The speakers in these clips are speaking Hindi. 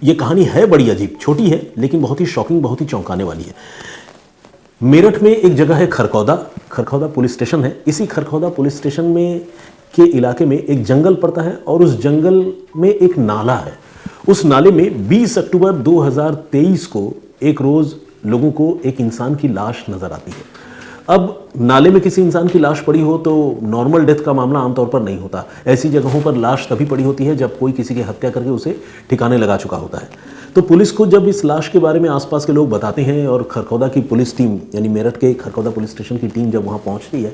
ये कहानी है बड़ी अजीब, छोटी है लेकिन बहुत ही शॉकिंग, बहुत ही चौंकाने वाली है। मेरठ में एक जगह है खरखौदा, खरखौदा पुलिस स्टेशन है। इसी खरखौदा पुलिस स्टेशन में के इलाके में एक जंगल पड़ता है और उस जंगल में एक नाला है। उस नाले में 20 अक्टूबर 2023 को एक रोज लोगों को एक इंसान की लाश नजर आती है। अब नाले में किसी इंसान की लाश पड़ी हो तो नॉर्मल डेथ का मामला आमतौर पर नहीं होता। ऐसी जगहों पर लाश तभी पड़ी होती है जब कोई किसी की हत्या करके उसे ठिकाने लगा चुका होता है। तो पुलिस को जब इस लाश के बारे में आसपास के लोग बताते हैं और खरखौदा की पुलिस टीम, यानी मेरठ के खरखौदा पुलिस स्टेशन की टीम जब वहाँ पहुँचती है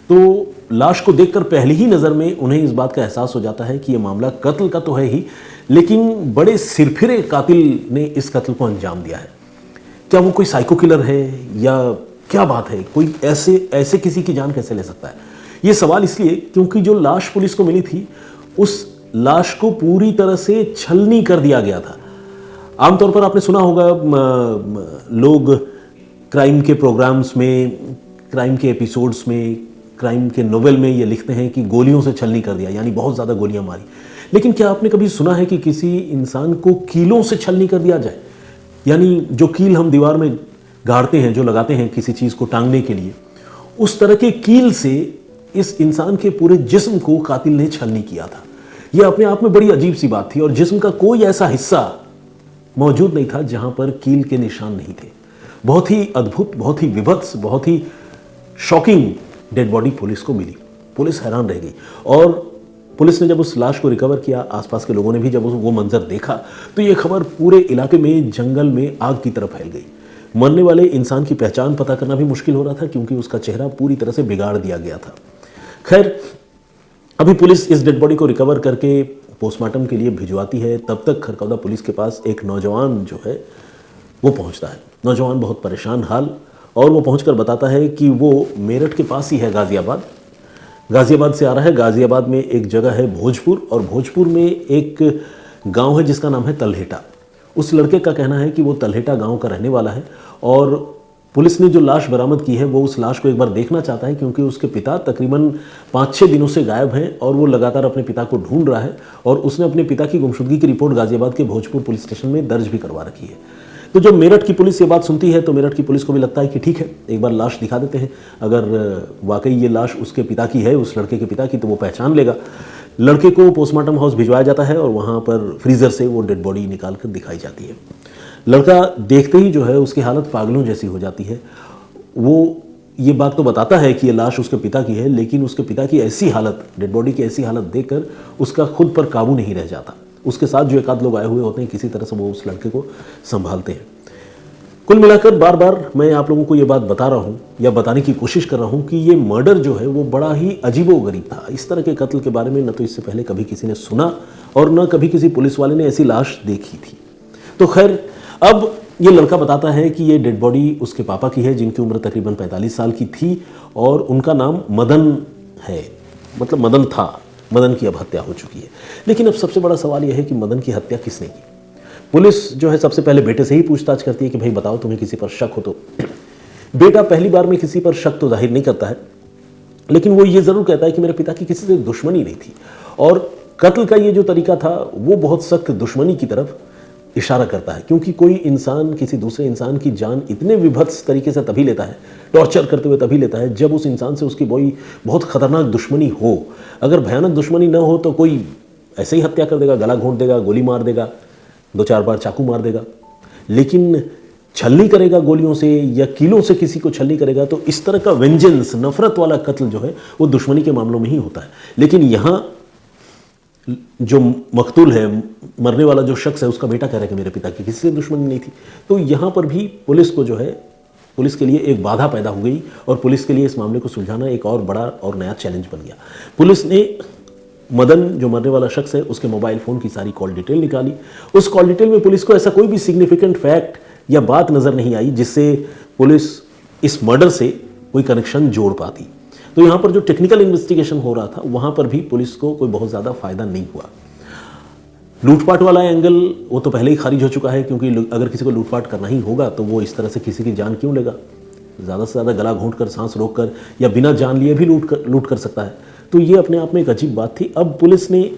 तो लाश को देखकर पहली ही नज़र में उन्हें इस बात का एहसास हो जाता है कि ये मामला कत्ल का तो है ही, लेकिन बड़े सिरफिरे कातिल ने इस कत्ल को अंजाम दिया है। क्या वो कोई साइको किलर है या क्या बात है? कोई ऐसे किसी की जान कैसे ले सकता है? ये सवाल इसलिए क्योंकि जो लाश पुलिस को मिली थी उस लाश को पूरी तरह से छलनी कर दिया गया था। आमतौर पर आपने सुना होगा लोग क्राइम के प्रोग्राम्स में, क्राइम के एपिसोड्स में, क्राइम के नोवेल में ये लिखते हैं कि गोलियों से छलनी कर दिया, यानी बहुत ज़्यादा गोलियां मारी। लेकिन क्या आपने कभी सुना है कि किसी इंसान को कीलों से छलनी कर दिया जाए? यानी जो कील हम दीवार में गाड़ते हैं, जो लगाते हैं किसी चीज़ को टांगने के लिए, उस तरह के कील से इस इंसान के पूरे जिस्म को कातिल ने छलनी किया था। यह अपने आप में बड़ी अजीब सी बात थी और जिस्म का कोई ऐसा हिस्सा मौजूद नहीं था जहां पर कील के निशान नहीं थे। बहुत ही अद्भुत, बहुत ही विभत्स, बहुत ही शॉकिंग डेड बॉडी पुलिस को मिली। पुलिस हैरान रह गई और पुलिस ने जब उस लाश को रिकवर किया, आसपास के लोगों ने भी जब वो मंजर देखा तो ये खबर पूरे इलाके में, जंगल में आग की तरफ फैल गई। मरने वाले इंसान की पहचान पता करना भी मुश्किल हो रहा था क्योंकि उसका चेहरा पूरी तरह से बिगाड़ दिया गया था। खैर, अभी पुलिस इस डेड बॉडी को रिकवर करके पोस्टमार्टम के लिए भिजवाती है। तब तक खरखौदा पुलिस के पास एक नौजवान जो है वो पहुंचता है। नौजवान बहुत परेशान हाल, और वो पहुंचकर बताता है कि वो मेरठ के पास ही है, गाज़ियाबाद से आ रहा है। गाज़ियाबाद में एक जगह है भोजपुर, और भोजपुर में एक गांव है जिसका नाम है तलहेटा। उस लड़के का कहना है कि वो तलहेटा गांव का रहने वाला है और पुलिस ने जो लाश बरामद की है वो उस लाश को एक बार देखना चाहता है क्योंकि उसके पिता तकरीबन 5-6 दिनों से गायब हैं और वो लगातार अपने पिता को ढूंढ रहा है। और उसने अपने पिता की गुमशुदगी की रिपोर्ट गाज़ियाबाद के भोजपुर पुलिस स्टेशन में दर्ज भी करवा रखी है। तो जब मेरठ की पुलिस ये बात सुनती है तो मेरठ की पुलिस को भी लगता है कि ठीक है, एक बार लाश दिखा देते हैं। अगर वाकई ये लाश उसके पिता की है, उस लड़के के पिता की, तो वो पहचान लेगा। लड़के को पोस्टमार्टम हाउस भिजवाया जाता है और वहाँ पर फ्रीज़र से वो डेड बॉडी निकाल कर दिखाई जाती है। लड़का देखते ही जो है उसकी हालत पागलों जैसी हो जाती है। वो ये बात तो बताता है कि ये लाश उसके पिता की है, लेकिन उसके पिता की ऐसी हालत, डेड बॉडी की ऐसी हालत देखकर उसका खुद पर काबू नहीं रह जाता। उसके साथ जो एक आध लोग आए हुए होते हैं, किसी तरह से वो उस लड़के को संभालते हैं। कुल मिलाकर बार बार मैं आप लोगों को ये बात बता रहा हूँ या बताने की कोशिश कर रहा हूँ कि ये मर्डर जो है वो बड़ा ही अजीबोगरीब था। इस तरह के कत्ल के बारे में न तो इससे पहले कभी किसी ने सुना और न कभी किसी पुलिस वाले ने ऐसी लाश देखी थी। तो खैर, अब ये लड़का बताता है कि ये डेड बॉडी उसके पापा की है जिनकी उम्र तकरीबन 45 साल की थी और उनका नाम मदन है, मतलब मदन था। मदन की अब हत्या हो चुकी है। लेकिन अब सबसे बड़ा सवाल यह है कि मदन की हत्या किसने की? पुलिस जो है सबसे पहले बेटे से ही पूछताछ करती है कि भाई बताओ, तुम्हें किसी पर शक हो तो। बेटा पहली बार में किसी पर शक तो जाहिर नहीं करता है, लेकिन वो ये ज़रूर कहता है कि मेरे पिता की किसी से दुश्मनी नहीं थी और कत्ल का ये जो तरीका था वो बहुत सख्त दुश्मनी की तरफ इशारा करता है। क्योंकि कोई इंसान किसी दूसरे इंसान की जान इतने विभत्स तरीके से तभी लेता है, टॉर्चर करते हुए तभी लेता है, जब उस इंसान से उसकी बहुत खतरनाक दुश्मनी हो। अगर भयानक दुश्मनी न हो तो कोई ऐसे ही हत्या कर देगा, गला घोंट देगा, गोली मार देगा, 2-4 बार चाकू मार देगा। लेकिन छलनी करेगा गोलियों से या कीलों से किसी को छलनी करेगा तो इस तरह का वेंजेंस, नफरत वाला कत्ल जो है वो दुश्मनी के मामलों में ही होता है। लेकिन यहाँ जो मकतूल है, मरने वाला जो शख्स है, उसका बेटा कह रहा है कि मेरे पिता की किसी से दुश्मनी नहीं थी। तो यहाँ पर भी पुलिस को जो है, पुलिस के लिए एक बाधा पैदा हो गई और पुलिस के लिए इस मामले को सुलझाना एक और बड़ा और नया चैलेंज बन गया। पुलिस ने मदन, जो मरने वाला शख्स है, उसके मोबाइल फ़ोन की सारी कॉल डिटेल निकाली। उस कॉल डिटेल में पुलिस को ऐसा कोई भी सिग्निफिकेंट फैक्ट या बात नज़र नहीं आई जिससे पुलिस इस मर्डर से कोई कनेक्शन जोड़ पाती। तो यहाँ पर जो टेक्निकल इन्वेस्टिगेशन हो रहा था वहाँ पर भी पुलिस को कोई बहुत ज़्यादा फ़ायदा नहीं हुआ। लूटपाट वाला एंगल वो तो पहले ही खारिज हो चुका है, क्योंकि अगर किसी को लूटपाट करना ही होगा तो वो इस तरह से किसी की जान क्यों लेगा? ज़्यादा से ज़्यादा गला घोंट कर, सांस रोक कर या बिना जान लिए भी लूट कर सकता है। तो ये अपने आप में एक अजीब बात थी। अब पुलिस ने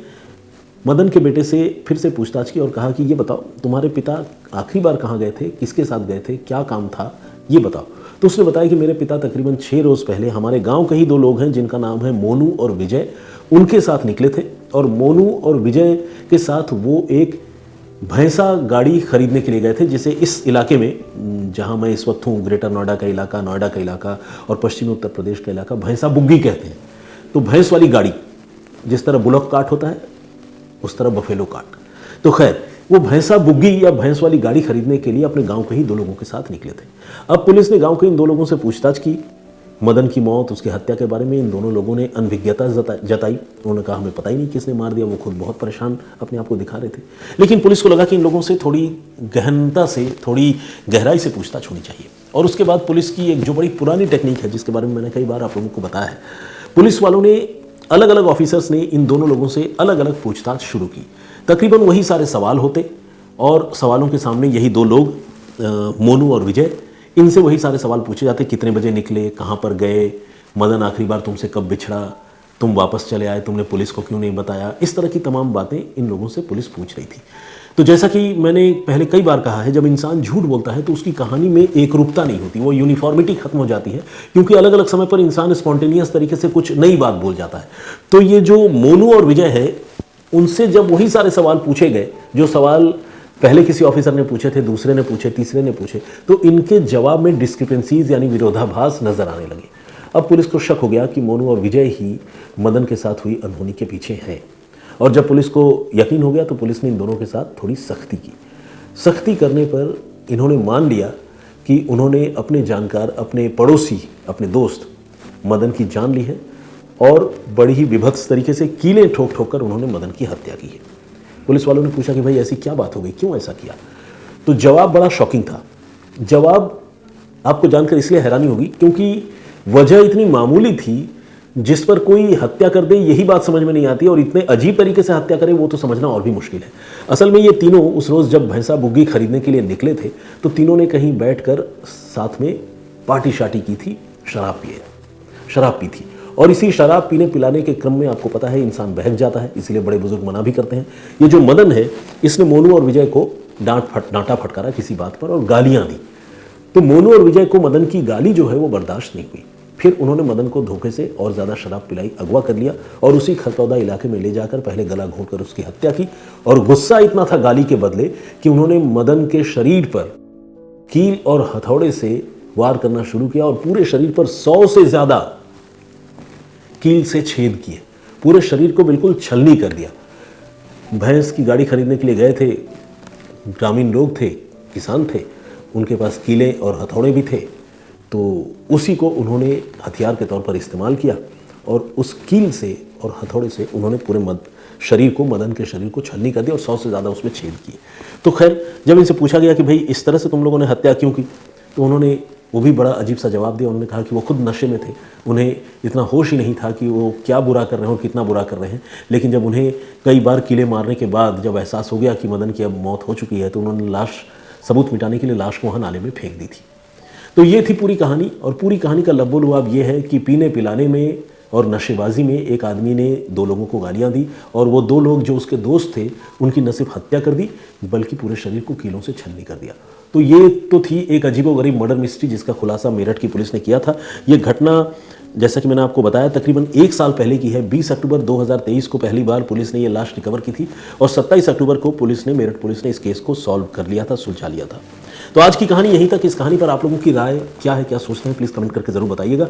मदन के बेटे से फिर से पूछताछ की और कहा कि ये बताओ तुम्हारे पिता आखिरी बार कहाँ गए थे, किसके साथ गए थे, क्या काम था, ये बताओ। तो उसने बताया कि मेरे पिता तकरीबन 6 रोज़ पहले हमारे गांव के ही 2 लोग हैं जिनका नाम है मोनू और विजय, उनके साथ निकले थे और मोनू और विजय के साथ वो एक भैंसा गाड़ी खरीदने के लिए गए थे, जिसे इस इलाके में जहां मैं इस वक्त हूँ, ग्रेटर नोएडा का इलाका, नोएडा का इलाका और पश्चिमी उत्तर प्रदेश का इलाका भैंसा बुग्गी कहते हैं। तो भैंस वाली गाड़ी, जिस तरह बुलक कार्ट होता है उस तरह बफेलो कार्ट। तो खैर वो भैंसा बुग्गी या भैंस वाली गाड़ी खरीदने के लिए अपने गांव के ही 2 लोगों के साथ निकले थे। अब पुलिस ने गांव के इन 2 लोगों से पूछताछ की। मदन की मौत, उसकी हत्या के बारे में इन दोनों लोगों ने अनभिज्ञता जताई। उन्होंने कहा हमें पता ही नहीं किसने मार दिया। वो खुद बहुत परेशान अपने आप को दिखा रहे थे। लेकिन पुलिस को लगा कि इन लोगों से थोड़ी गहनता से, थोड़ी गहराई से पूछताछ होनी चाहिए। और उसके बाद पुलिस की एक जो बड़ी पुरानी टेक्निक है, जिसके बारे में मैंने कई बार आप लोगों को बताया है, पुलिस वालों ने अलग अलग ऑफिसर्स ने इन दोनों लोगों से अलग अलग पूछताछ शुरू की। तकरीबन वही सारे सवाल होते और सवालों के सामने यही 2 लोग मोनू और विजय, इनसे वही सारे सवाल पूछे जाते। कितने बजे निकले, कहाँ पर गए, मदन आखिरी बार तुमसे कब बिछड़ा, तुम वापस चले आए, तुमने पुलिस को क्यों नहीं बताया। इस तरह की तमाम बातें इन लोगों से पुलिस पूछ रही थी। तो जैसा कि मैंने पहले कई बार कहा है, जब इंसान झूठ बोलता है तो उसकी कहानी में एकरूपता नहीं होती, वो यूनिफॉर्मिटी खत्म हो जाती है, क्योंकि अलग अलग समय पर इंसान स्पॉन्टेनियस तरीके से कुछ नई बात बोल जाता है। तो ये जो मोनू और विजय है, उनसे जब वही सारे सवाल पूछे गए जो सवाल पहले किसी ऑफिसर ने पूछे थे, दूसरे ने पूछे, तीसरे ने पूछे, तो इनके जवाब में डिस्क्रिपेंसीज यानी विरोधाभास नजर आने लगे। अब पुलिस को शक हो गया कि मोनू और विजय ही मदन के साथ हुई अनहोनी के पीछे हैं। और जब पुलिस को यकीन हो गया तो पुलिस ने इन दोनों के साथ थोड़ी सख्ती की। सख्ती करने पर इन्होंने मान लिया कि उन्होंने अपने जानकार, अपने पड़ोसी, अपने दोस्त मदन की जान ली है और बड़ी ही विभत्स तरीके से कीलें ठोक ठोक कर उन्होंने मदन की हत्या की है। पुलिस वालों ने पूछा कि भाई ऐसी क्या बात हो गई, क्यों ऐसा किया। तो जवाब बड़ा शॉकिंग था। जवाब आपको जानकर इसलिए हैरानी होगी क्योंकि वजह इतनी मामूली थी, जिस पर कोई हत्या कर दे यही बात समझ में नहीं आती, और इतने अजीब तरीके से हत्या करे वो तो समझना और भी मुश्किल है। असल में ये तीनों उस रोज़ जब भैंसा बुग्गी खरीदने के लिए निकले थे तो तीनों ने कहीं बैठकर साथ में पार्टी शार्टी की थी, शराब पी थी। और इसी शराब पीने पिलाने के क्रम में आपको पता है इंसान बहक जाता है, इसीलिए बड़े बुजुर्ग मना भी करते हैं। ये जो मदन है, इसने मोनू और विजय को डांटा फटकारा किसी बात पर और गालियां दी। तो मोनू और विजय को मदन की गाली जो है वो बर्दाश्त नहीं हुई। फिर उन्होंने मदन को धोखे से और ज़्यादा शराब पिलाई, अगवा कर लिया और उसी खरकौदा इलाके में ले जाकर पहले गला घोंटकर उसकी हत्या की। और गुस्सा इतना था गाली के बदले कि उन्होंने मदन के शरीर पर कील और हथौड़े से वार करना शुरू किया और पूरे शरीर पर 100 से ज़्यादा कील से छेद किए, पूरे शरीर को बिल्कुल छलनी कर दिया। भैंस की गाड़ी खरीदने के लिए गए थे, ग्रामीण लोग थे, किसान थे, उनके पास कीलें और हथौड़े भी थे, तो उसी को उन्होंने हथियार के तौर पर इस्तेमाल किया और उस कील से और हथौड़े से उन्होंने पूरे मदन के शरीर को छलनी कर दिया और 100 से ज़्यादा उसमें छेद किए। तो खैर जब इनसे पूछा गया कि भाई इस तरह से तुम लोगों ने हत्या क्यों की, तो उन्होंने वो भी बड़ा अजीब सा जवाब दिया। उन्होंने कहा कि वो खुद नशे में थे, उन्हें इतना होश ही नहीं था कि वो क्या बुरा कर रहे हैं और कितना बुरा कर रहे हैं। लेकिन जब उन्हें कई बार कीले मारने के बाद जब एहसास हो गया कि मदन की अब मौत हो चुकी है, तो उन्होंने सबूत मिटाने के लिए लाश को वहाँ नाले में फेंक दी थी। तो ये थी पूरी कहानी। और पूरी कहानी का लब्बो लुआब ये है कि पीने पिलाने में और नशेबाजी में एक आदमी ने 2 लोगों को गालियां दी और वो 2 लोग जो उसके दोस्त थे उनकी न सिर्फ हत्या कर दी बल्कि पूरे शरीर को कीलों से छलनी कर दिया। तो ये तो थी एक अजीबोगरीब मर्डर मिस्ट्री जिसका खुलासा मेरठ की पुलिस ने किया था। ये घटना जैसा कि मैंने आपको बताया तकरीबन 1 साल पहले की है। 20 अक्टूबर 2023 को पहली बार पुलिस ने ये लाश रिकवर की थी और 27 अक्टूबर को मेरठ पुलिस ने इस केस को सॉल्व कर लिया था, सुलझा लिया था। तो आज की कहानी यहीं तक। इस कहानी पर आप लोगों की राय क्या है, क्या सोचते हैं, प्लीज़ कमेंट करके ज़रूर बताइएगा।